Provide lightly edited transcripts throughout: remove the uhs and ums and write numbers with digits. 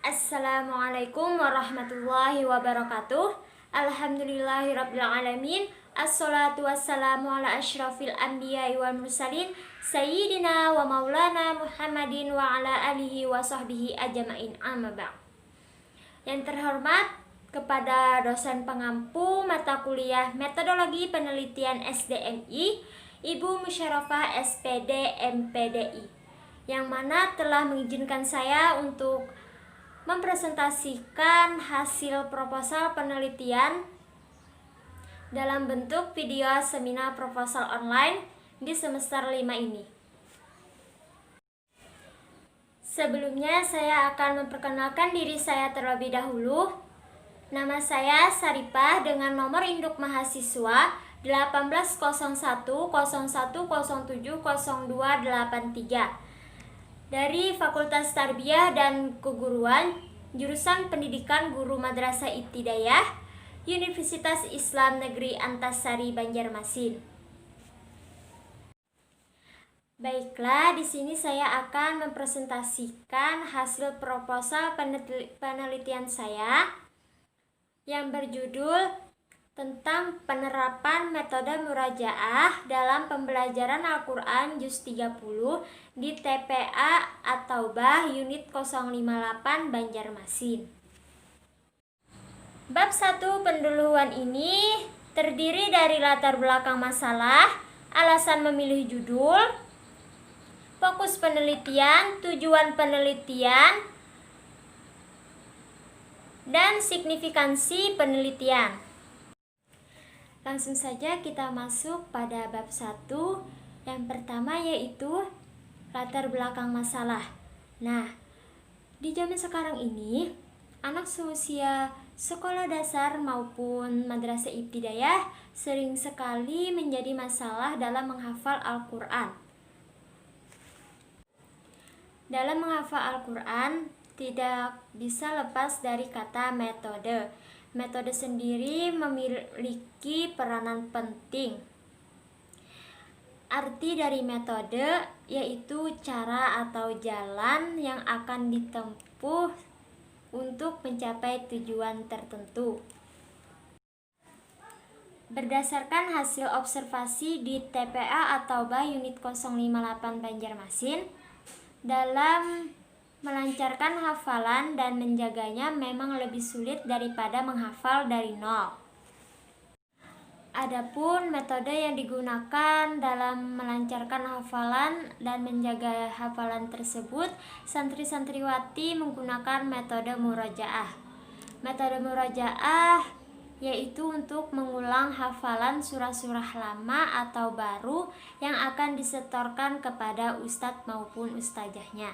Assalamualaikum warahmatullahi wabarakatuh. Alhamdulillahirrabbilalamin. Assalatu wassalamu ala asyrafil anbiya'i wal mursalin Sayyidina wa maulana Muhammadin wa ala alihi wa sahbihi ajma'in, amma ba'd. Yang terhormat kepada dosen pengampu mata kuliah Metodologi Penelitian SDMI, Ibu Musyarafah SPD MPDI, yang mana telah mengizinkan saya untuk mempresentasikan hasil proposal penelitian dalam bentuk video seminar proposal online di semester 5 ini. Sebelumnya saya akan memperkenalkan diri saya terlebih dahulu. Nama saya Saripah dengan nomor induk mahasiswa 180101070283 dari Fakultas Tarbiyah dan Keguruan, jurusan Pendidikan Guru Madrasah Ibtidaiyah, Universitas Islam Negeri Antasari Banjarmasin. Baiklah, di sini saya akan mempresentasikan hasil proposal penelitian saya yang berjudul tentang penerapan metode murajaah dalam pembelajaran Al-Quran Juz 30 di TPA At-Taubah Unit 058 Banjarmasin. Bab 1 pendahuluan ini terdiri dari latar belakang masalah, alasan memilih judul, fokus penelitian, tujuan penelitian, dan signifikansi penelitian. Langsung saja kita masuk pada bab 1. Yang pertama yaitu latar belakang masalah. Nah, di zaman sekarang ini, anak seusia sekolah dasar maupun madrasah ibtidaiyah sering sekali menjadi masalah dalam menghafal Al-Quran. Dalam menghafal Al-Quran tidak bisa lepas dari kata metode. Metode sendiri memiliki peranan penting. Arti dari metode yaitu cara atau jalan yang akan ditempuh untuk mencapai tujuan tertentu. Berdasarkan hasil observasi di TPA At-Taubah Unit 058 Banjarmasin, dalam melancarkan hafalan dan menjaganya memang lebih sulit daripada menghafal dari nol. Adapun metode yang digunakan dalam melancarkan hafalan dan menjaga hafalan tersebut, santri-santriwati menggunakan metode murajaah. Metode murajaah yaitu untuk mengulang hafalan surah-surah lama atau baru yang akan disetorkan kepada ustadz maupun ustazahnya.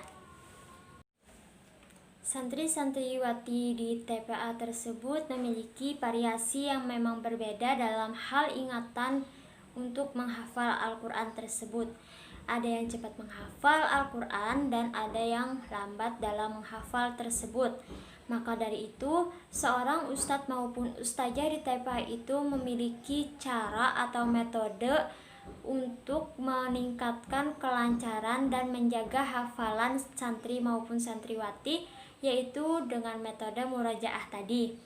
Santri-santriwati di TPA tersebut memiliki variasi yang memang berbeda dalam hal ingatan untuk menghafal Al-Quran tersebut. Ada yang cepat menghafal Al-Quran dan ada yang lambat dalam menghafal tersebut. Maka dari itu, seorang ustadz maupun ustazah di TPA itu memiliki cara atau metode untuk meningkatkan kelancaran dan menjaga hafalan santri maupun santriwati, yaitu dengan metode murajaah tadi.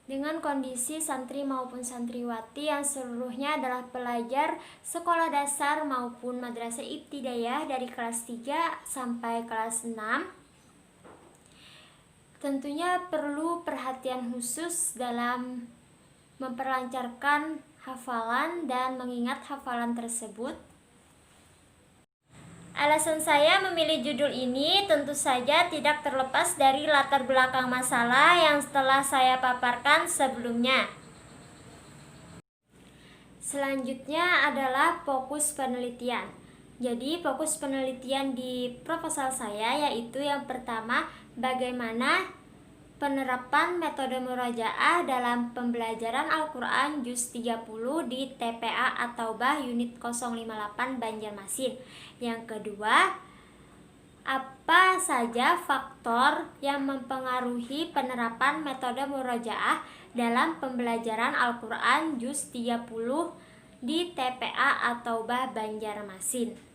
Dengan kondisi santri maupun santriwati yang seluruhnya adalah pelajar sekolah dasar maupun madrasah ibtidaiyah dari kelas 3 sampai kelas 6, tentunya perlu perhatian khusus dalam memperlancarkan hafalan dan mengingat hafalan tersebut. Alasan saya memilih judul ini tentu saja tidak terlepas dari latar belakang masalah yang telah saya paparkan sebelumnya. Selanjutnya adalah fokus penelitian. Jadi fokus penelitian di proposal saya yaitu yang pertama, bagaimana penerapan metode murajaah dalam pembelajaran Al-Quran Juz 30 di TPA At-Taubah Unit 058 Banjarmasin. Yang kedua, apa saja faktor yang mempengaruhi penerapan metode murajaah dalam pembelajaran Al-Quran Juz 30 di TPA At-Taubah Banjarmasin.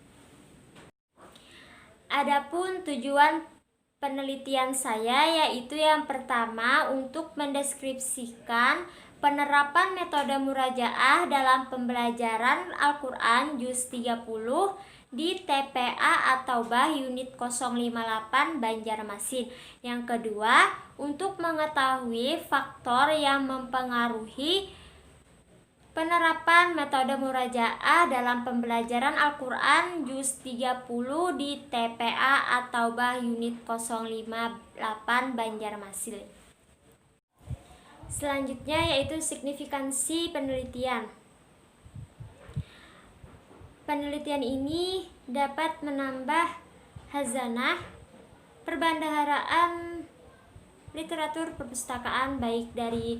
Adapun tujuan penelitian saya yaitu yang pertama untuk mendeskripsikan penerapan metode murajaah dalam pembelajaran Al-Quran Juz 30 di TPA atau BAH Unit 058 Banjarmasin. Yang kedua, untuk mengetahui faktor yang mempengaruhi penerapan metode murajaah dalam pembelajaran Al-Quran Juz 30 di TPA atau BAH Unit 058 Banjarmasin. Selanjutnya yaitu signifikansi penelitian. Penelitian ini dapat menambah khazanah perbendaharaan literatur perpustakaan baik dari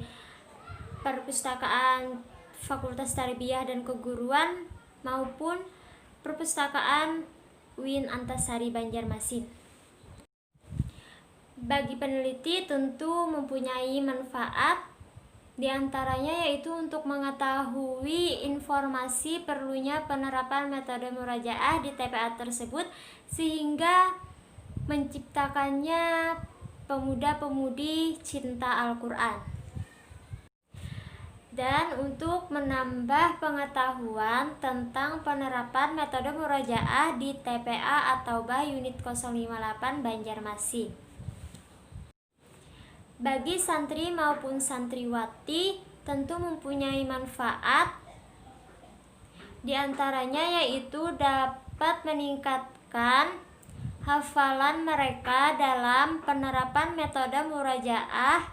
perpustakaan Fakultas Tarbiyah dan Keguruan maupun perpustakaan UIN Antasari Banjarmasin. Bagi peneliti tentu mempunyai manfaat, diantaranya yaitu untuk mengetahui informasi perlunya penerapan metode murajaah di TPA tersebut sehingga menciptakannya pemuda-pemudi cinta Al-Quran. Dan untuk menambah pengetahuan tentang penerapan metode murajaah di TPA atau BAH Unit 058 Banjarmasin. Bagi santri maupun santriwati tentu mempunyai manfaat, diantaranya yaitu dapat meningkatkan hafalan mereka dalam penerapan metode murajaah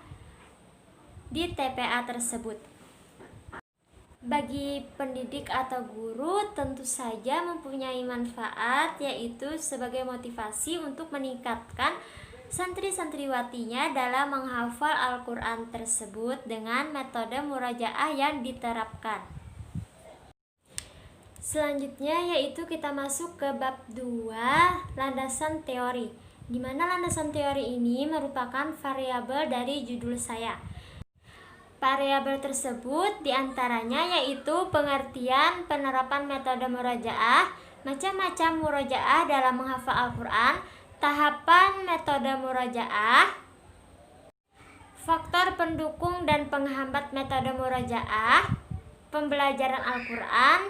di TPA tersebut. Bagi pendidik atau guru tentu saja mempunyai manfaat, yaitu sebagai motivasi untuk meningkatkan santri-santriwatinya dalam menghafal Al-Quran tersebut dengan metode murajaah yang diterapkan. Selanjutnya yaitu kita masuk ke bab 2, landasan teori, di mana landasan teori ini merupakan variabel dari judul saya. Variabel tersebut diantaranya yaitu pengertian penerapan metode murajaah, macam-macam murajaah dalam menghafal Al-Quran, tahapan metode murajaah, faktor pendukung dan penghambat metode murajaah, pembelajaran Al-Quran,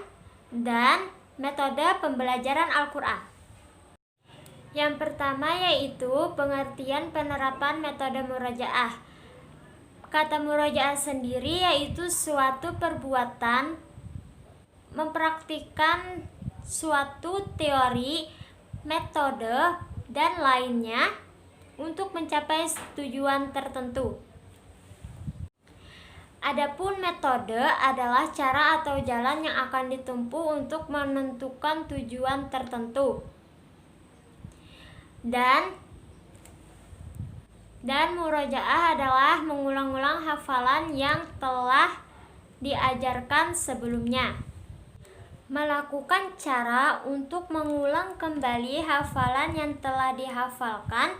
dan metode pembelajaran Al-Quran. Yang pertama yaitu pengertian penerapan metode murajaah. Kata murajaah sendiri yaitu suatu perbuatan mempraktikkan suatu teori, metode, dan lainnya untuk mencapai tujuan tertentu. Adapun metode adalah cara atau jalan yang akan ditempuh untuk menentukan tujuan tertentu. Dan murajaah adalah mengulang-ulang hafalan yang telah diajarkan sebelumnya. Melakukan cara untuk mengulang kembali hafalan yang telah dihafalkan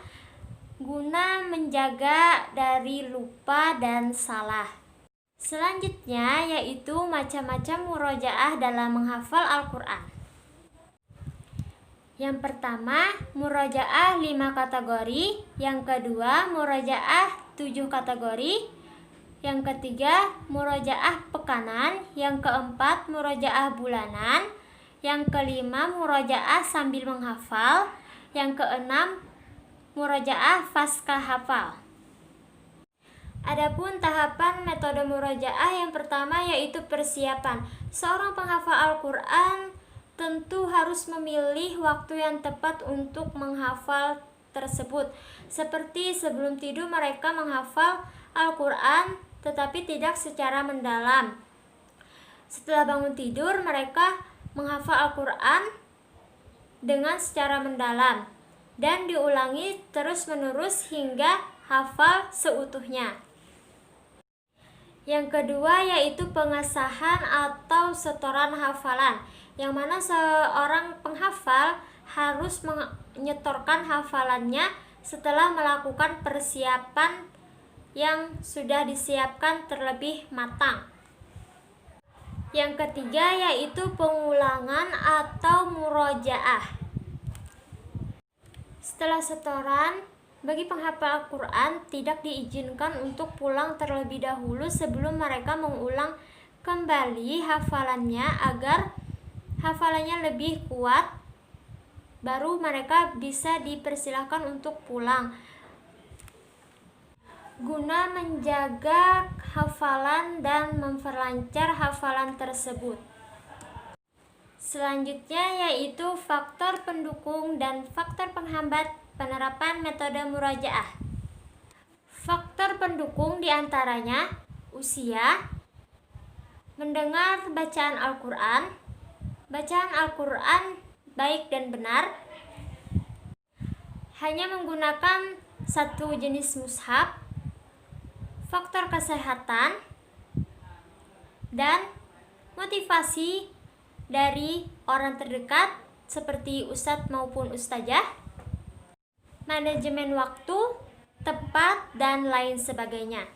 guna menjaga dari lupa dan salah. Selanjutnya yaitu macam-macam murajaah dalam menghafal Al-Quran. Yang pertama, murajaah 5 kategori. Yang kedua, murajaah 7 kategori. Yang ketiga, murajaah pekanan. Yang keempat, murajaah bulanan. Yang kelima, murajaah sambil menghafal. Yang keenam, murajaah pasca hafal. Adapun tahapan metode murajaah yang pertama yaitu persiapan. Seorang penghafal Al-Quran tentu harus memilih waktu yang tepat untuk menghafal tersebut. Seperti sebelum tidur mereka menghafal Al-Quran tetapi tidak secara mendalam. Setelah bangun tidur mereka menghafal Al-Quran dengan secara mendalam dan diulangi terus-menerus hingga hafal seutuhnya. Yang kedua yaitu pengesahan atau setoran hafalan, yang mana seorang penghafal harus menyetorkan hafalannya setelah melakukan persiapan yang sudah disiapkan terlebih matang. Yang ketiga yaitu pengulangan atau murojaah. Setelah setoran, bagi penghafal Al-Quran tidak diizinkan untuk pulang terlebih dahulu sebelum mereka mengulang kembali hafalannya agar hafalannya lebih kuat. Baru mereka bisa dipersilahkan untuk pulang. Guna menjaga hafalan dan memperlancar hafalan tersebut. Selanjutnya yaitu faktor pendukung dan faktor penghambat penerapan metode murajaah. Faktor pendukung diantaranya usia, mendengar bacaan Al-Quran baik dan benar, hanya menggunakan satu jenis mushaf, faktor kesehatan, dan motivasi dari orang terdekat seperti ustadz maupun ustazah, manajemen waktu, tempat, dan lain sebagainya.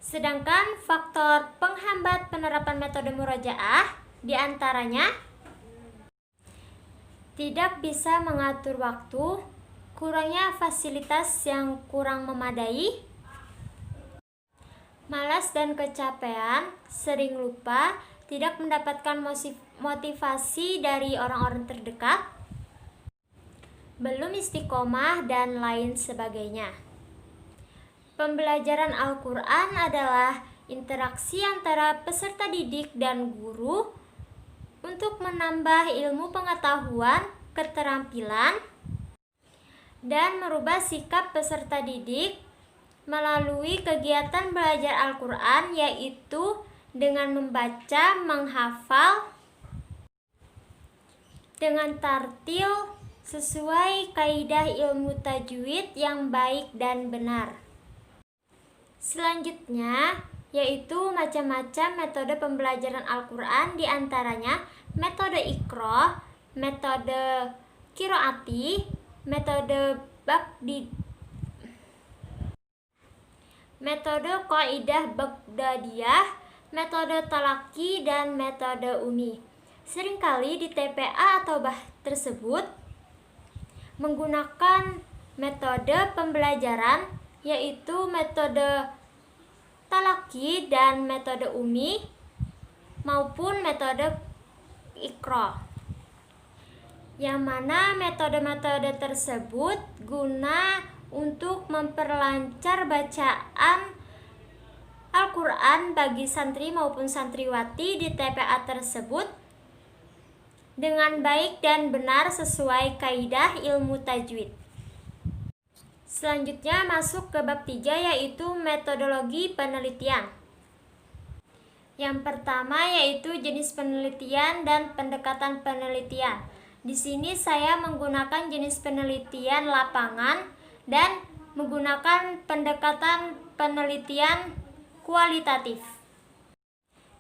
Sedangkan faktor penghambat penerapan metode murajaah diantaranya tidak bisa mengatur waktu, kurangnya fasilitas yang kurang memadai, malas dan kecapean, sering lupa, tidak mendapatkan motivasi dari orang-orang terdekat, belum istiqomah, dan lain sebagainya. Pembelajaran Al-Quran adalah interaksi antara peserta didik dan guru untuk menambah ilmu pengetahuan, keterampilan, dan merubah sikap peserta didik melalui kegiatan belajar Al-Quran, yaitu dengan membaca, menghafal, dengan tartil sesuai kaidah ilmu tajwid yang baik dan benar. Selanjutnya yaitu macam-macam metode pembelajaran Al-Quran, diantaranya metode Iqra, metode Qiraati, metode metode Qaidah Baghdadiyah, metode Talaki, dan metode Umi. Seringkali di TPA atau tersebut menggunakan metode pembelajaran yaitu metode Talaki dan metode Umi maupun metode Iqra, yang mana metode-metode tersebut guna untuk memperlancar bacaan Al-Quran bagi santri maupun santriwati di TPA tersebut dengan baik dan benar sesuai kaidah ilmu tajwid. Selanjutnya masuk ke bab 3 yaitu metodologi penelitian. Yang pertama yaitu jenis penelitian dan pendekatan penelitian. Di sini saya menggunakan jenis penelitian lapangan dan menggunakan pendekatan penelitian kualitatif.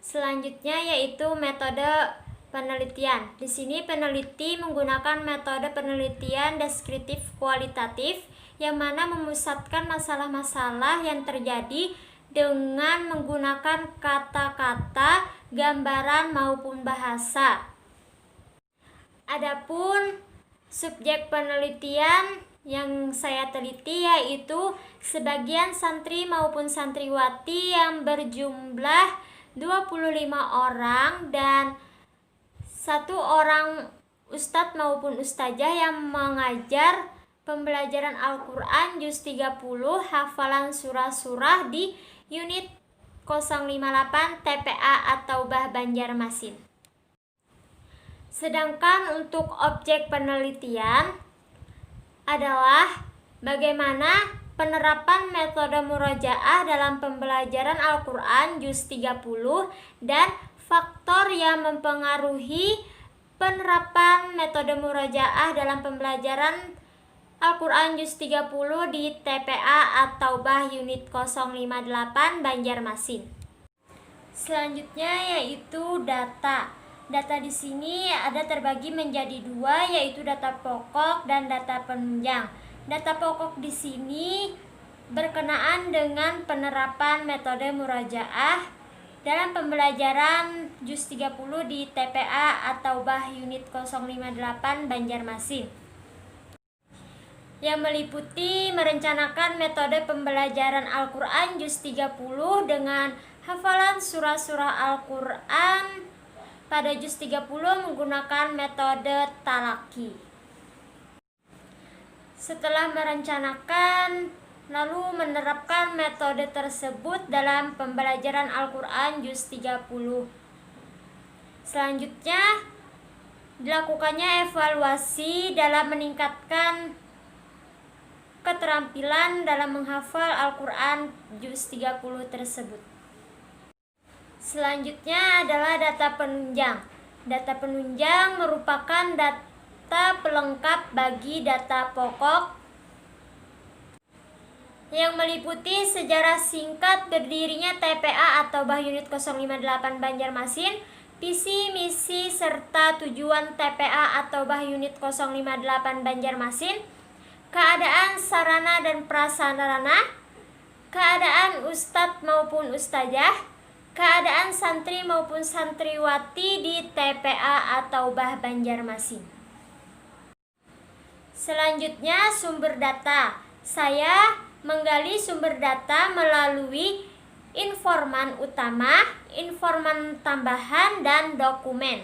Selanjutnya yaitu metode penelitian. Di sini peneliti menggunakan metode penelitian deskriptif kualitatif yang mana memusatkan masalah-masalah yang terjadi dengan menggunakan kata-kata, gambaran maupun bahasa. Adapun subjek penelitian yang saya teliti yaitu sebagian santri maupun santriwati yang berjumlah 25 orang dan satu orang ustadz maupun ustazah yang mengajar pembelajaran Al-Quran juz 30 hafalan surah-surah di unit 058 TPA atau Banjarmasin. Sedangkan untuk objek penelitian adalah bagaimana penerapan metode murojaah dalam pembelajaran Al-Quran juz 30 dan faktor yang mempengaruhi penerapan metode murojaah dalam pembelajaran Al-Quran juz 30 di TPA atau unit 058 Banjarmasin. Selanjutnya yaitu data. Data di sini ada terbagi menjadi dua, yaitu data pokok dan data penunjang. Data pokok di sini berkenaan dengan penerapan metode murojaah dalam pembelajaran juz 30 di TPA atau unit 058 Banjarmasin. yang meliputi merencanakan metode pembelajaran Al-Quran Juz 30 dengan hafalan surah-surah Al-Quran pada Juz 30 menggunakan metode talaki. Setelah merencanakan lalu menerapkan metode tersebut dalam pembelajaran Al-Quran Juz 30. Selanjutnya dilakukannya evaluasi dalam meningkatkan keterampilan dalam menghafal Al-Quran Juz 30 tersebut. Selanjutnya adalah data penunjang. Data penunjang merupakan data pelengkap bagi data pokok yang meliputi sejarah singkat berdirinya TPA atau Bah Unit 058 Banjarmasin, visi, misi, serta tujuan TPA atau Bah Unit 058 Banjarmasin, keadaan sarana dan prasarana, keadaan ustadz maupun ustazah, keadaan santri maupun santriwati di TPA atau Bah Banjarmasin. Selanjutnya sumber data. Saya menggali sumber data melalui informan utama, informan tambahan, dan dokumen.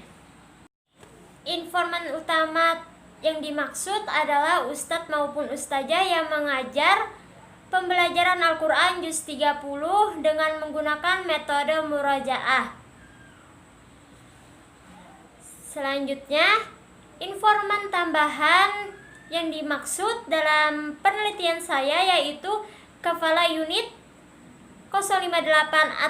Informan utama yang dimaksud adalah ustadz maupun ustazah yang mengajar pembelajaran Al-Quran Juz 30 dengan menggunakan metode murojaah. Selanjutnya, informan tambahan yang dimaksud dalam penelitian saya yaitu Kepala Unit 058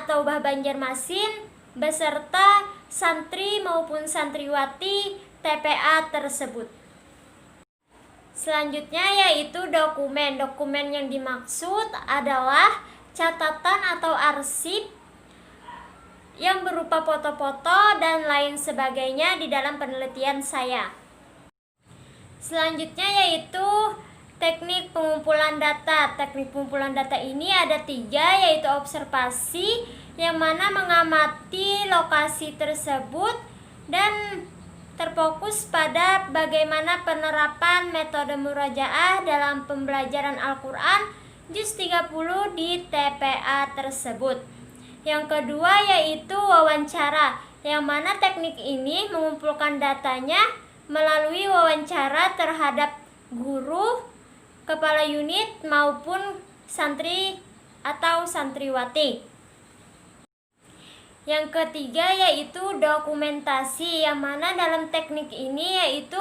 atau Bah Banjarmasin beserta santri maupun santriwati TPA tersebut. Selanjutnya yaitu dokumen. Dokumen yang dimaksud adalah catatan atau arsip yang berupa foto-foto dan lain sebagainya di dalam penelitian saya. Selanjutnya yaitu teknik pengumpulan data. Teknik pengumpulan data ini ada 3, yaitu observasi yang mana mengamati lokasi tersebut dan terfokus pada bagaimana penerapan metode murojaah dalam pembelajaran Al-Quran Juz 30 di TPA tersebut. Yang kedua yaitu wawancara, yang mana teknik ini mengumpulkan datanya melalui wawancara terhadap guru, kepala unit maupun santri atau santriwati. Yang ketiga yaitu dokumentasi, yang mana dalam teknik ini yaitu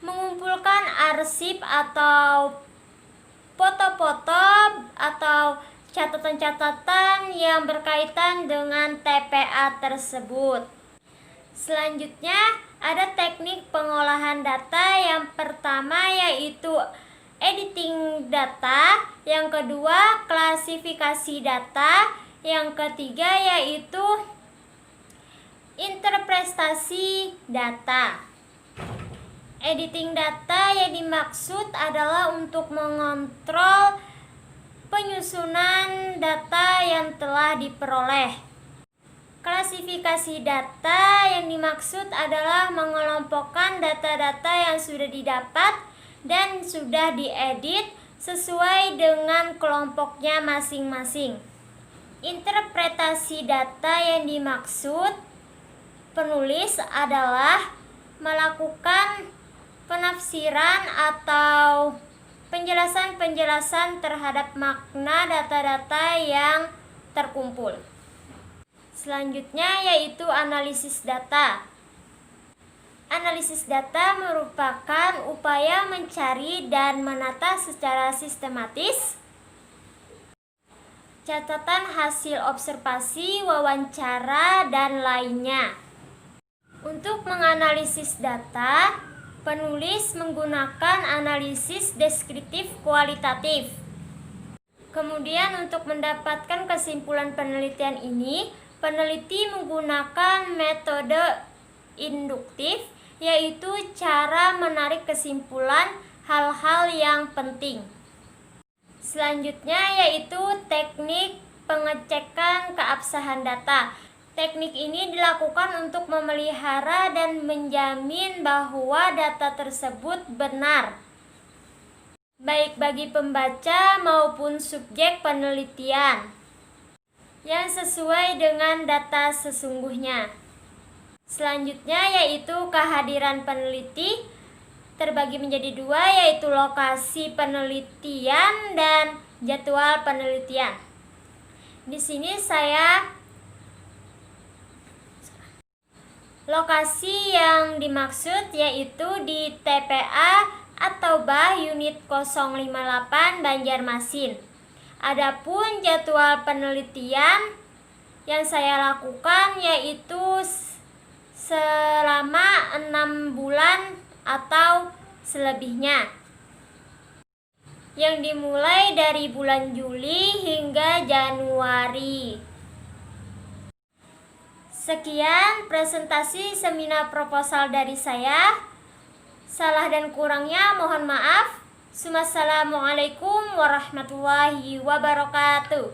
mengumpulkan arsip atau foto-foto atau catatan-catatan yang berkaitan dengan TPA tersebut. Selanjutnya ada teknik pengolahan data. Yang pertama yaitu editing data, yang kedua klasifikasi data, yang ketiga yaitu interpretasi data. Editing data yang dimaksud adalah untuk mengontrol penyusunan data yang telah diperoleh. Klasifikasi data yang dimaksud adalah mengelompokkan data-data yang sudah didapat dan sudah diedit sesuai dengan kelompoknya masing-masing. Interpretasi data yang dimaksud penulis adalah melakukan penafsiran atau penjelasan-penjelasan terhadap makna data-data yang terkumpul. Selanjutnya yaitu analisis data. Analisis data merupakan upaya mencari dan menata secara sistematis catatan hasil observasi, wawancara, dan lainnya. Untuk menganalisis data, penulis menggunakan analisis deskriptif kualitatif. Kemudian untuk mendapatkan kesimpulan penelitian ini, peneliti menggunakan metode induktif, yaitu cara menarik kesimpulan hal-hal yang penting. Selanjutnya yaitu teknik pengecekan keabsahan data. Teknik ini dilakukan untuk memelihara dan menjamin bahwa data tersebut benar, baik bagi pembaca maupun subjek penelitian, yang sesuai dengan data sesungguhnya. Selanjutnya yaitu kehadiran peneliti, terbagi menjadi dua, yaitu lokasi penelitian dan jadwal penelitian. Di sini lokasi yang dimaksud yaitu di TPA atau BAH Unit 058 Banjarmasin. Adapun jadwal penelitian yang saya lakukan yaitu selama 6 bulan atau selebihnya, yang dimulai dari bulan Juli hingga Januari. Sekian presentasi seminar proposal dari saya. Salah dan kurangnya mohon maaf. Wassalamualaikum warahmatullahi wabarakatuh.